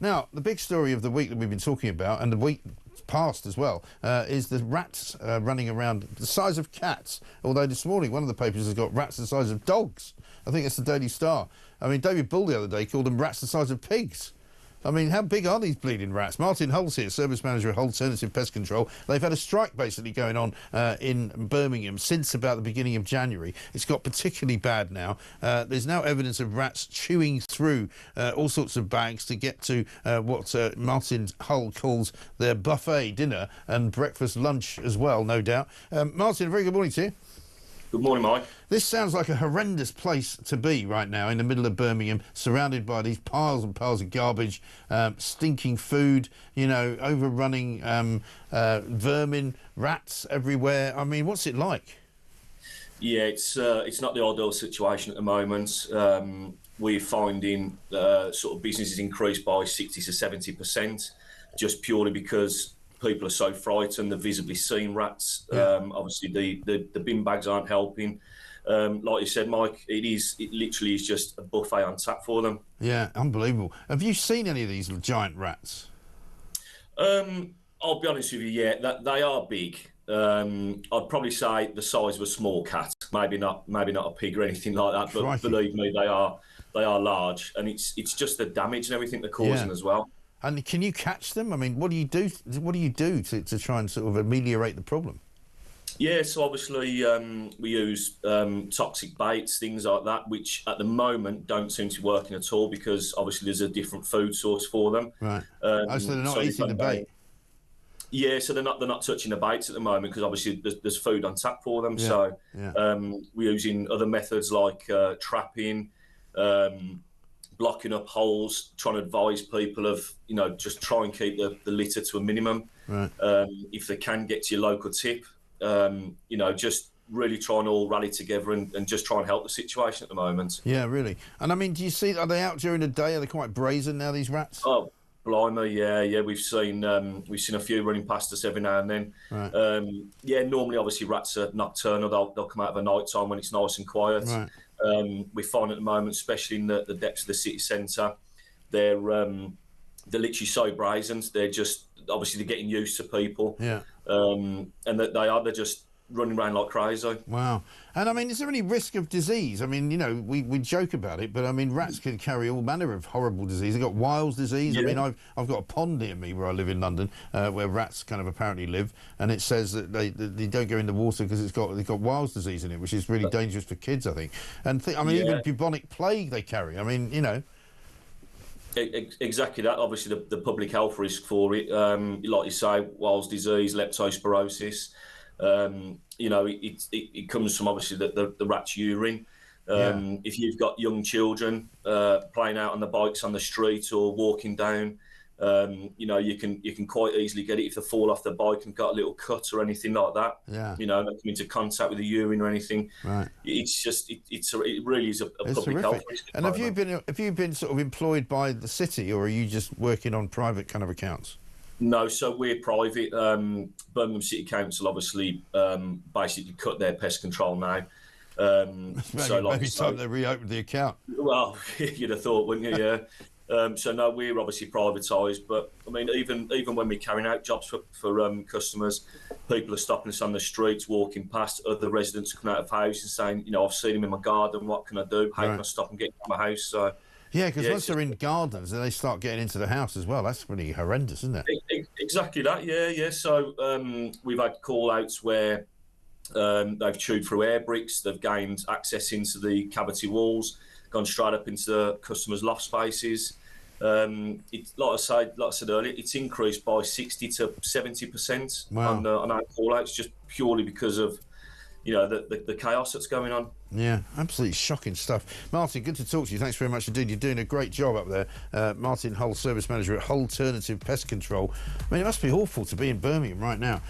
Now, the big story of the week that we've been talking about, and the week past as well, is the rats running around the size of cats. Although this morning one of the papers has got rats the size of dogs. I think it's the Daily Star. I mean, David Bull the other day called them rats the size of pigs. I mean, how big are these bleeding rats? Martin Hull's here, Service Manager at Alternative Pest Control. They've had a strike basically going on in Birmingham since about the beginning of January. It's got particularly bad now. There's now evidence of rats chewing through all sorts of bags to get to what Martin Hull calls their buffet dinner and breakfast lunch as well, no doubt. Martin, a very good morning to you. Good morning, Mike. This sounds like a horrendous place to be right now in the middle of Birmingham, surrounded by these piles and piles of garbage, stinking food, you know, overrunning vermin, rats everywhere. I mean, what's it like? Yeah, it's not the ideal situation at the moment. We're finding sort of businesses increased by 60 to 70%, just purely because people are so frightened. They've visibly seen rats. Yeah. Obviously, the bin bags aren't helping. Like you said, Mike, it literally is just a buffet on tap for them. Yeah, unbelievable. Have you seen any of these giant rats? I'll be honest with you, yeah, they are big. I'd probably say the size of a small cat, maybe not a pig or anything like that. But Crikey. believe me, they are large, and it's just the damage and everything they're causing as well. And can you catch them? I mean, what do you do? What do you do to try and sort of ameliorate the problem? Yeah, so obviously we use toxic baits, things like that, which at the moment don't seem to be working at all because obviously there's a different food source for them. Right. So they're not eating the bait. Yeah, so they're not touching the baits at the moment because obviously there's food on tap for them. Yeah, So we're using other methods like trapping, blocking up holes, trying to advise people of, you know, just try and keep the litter to a minimum. Right. If they can get to your local tip, you know, just really try and all rally together and just try and help the situation at the moment. Yeah, really. And I mean, do you see, are they out during the day? Are they quite brazen now, these rats? Oh, blimey, yeah. We've seen a few running past us every now and then. Right. Yeah, normally obviously rats are nocturnal. They'll come out of a night time when it's nice and quiet. Right. We find at the moment, especially in the depths of the city centre, they're literally so brazen. They're just obviously they're getting used to people. Yeah. And that they're just running around like crazy. Wow. And I mean, is there any risk of disease? I mean, you know, we joke about it, but I mean, rats can carry all manner of horrible disease. They've got Weil's disease. Yeah. I mean, I've got a pond near me where I live in London, where rats kind of apparently live, and it says that they don't go in the water because they've got Weil's disease in it, which is really dangerous for kids, I think. And I mean, even bubonic plague they carry. I mean, you know. Exactly that. Obviously, the public health risk for it, like you say, Weil's disease, leptospirosis. You know, it comes from obviously the rat's urine. If you've got young children playing out on the bikes on the street or walking down, you know, you can quite easily get it if they fall off the bike and got a little cut or anything like that. Yeah. You know, not come into contact with the urine or anything. Right. It's just it really is a public health risk. And have you been sort of employed by the city, or are you just working on private kind of accounts? No, so we're private. Birmingham City Council obviously basically cut their pest control now. Maybe time they reopened the account. Well, you'd have thought, wouldn't you? Yeah. So no, we're obviously privatised, but I mean, even when we're carrying out jobs for customers, people are stopping us on the streets, walking past. Other residents coming out of house and saying, you know, I've seen him in my garden. What can I do? How can I stop and get to my house? So. Yeah, because once they're in gardens, then they start getting into the house as well. That's pretty horrendous, isn't it? Exactly that, yeah. So we've had call-outs where they've chewed through air bricks, they've gained access into the cavity walls, gone straight up into the customers' loft spaces. It's like I said earlier, it's increased by 60 to 70% on our call-outs, just purely because of, you know, the chaos that's going on. Yeah, absolutely shocking stuff. Martin, good to talk to you. Thanks very much indeed. You're doing a great job up there. Martin Hull, Service Manager at Alternative Pest Control. I mean, it must be awful to be in Birmingham right now.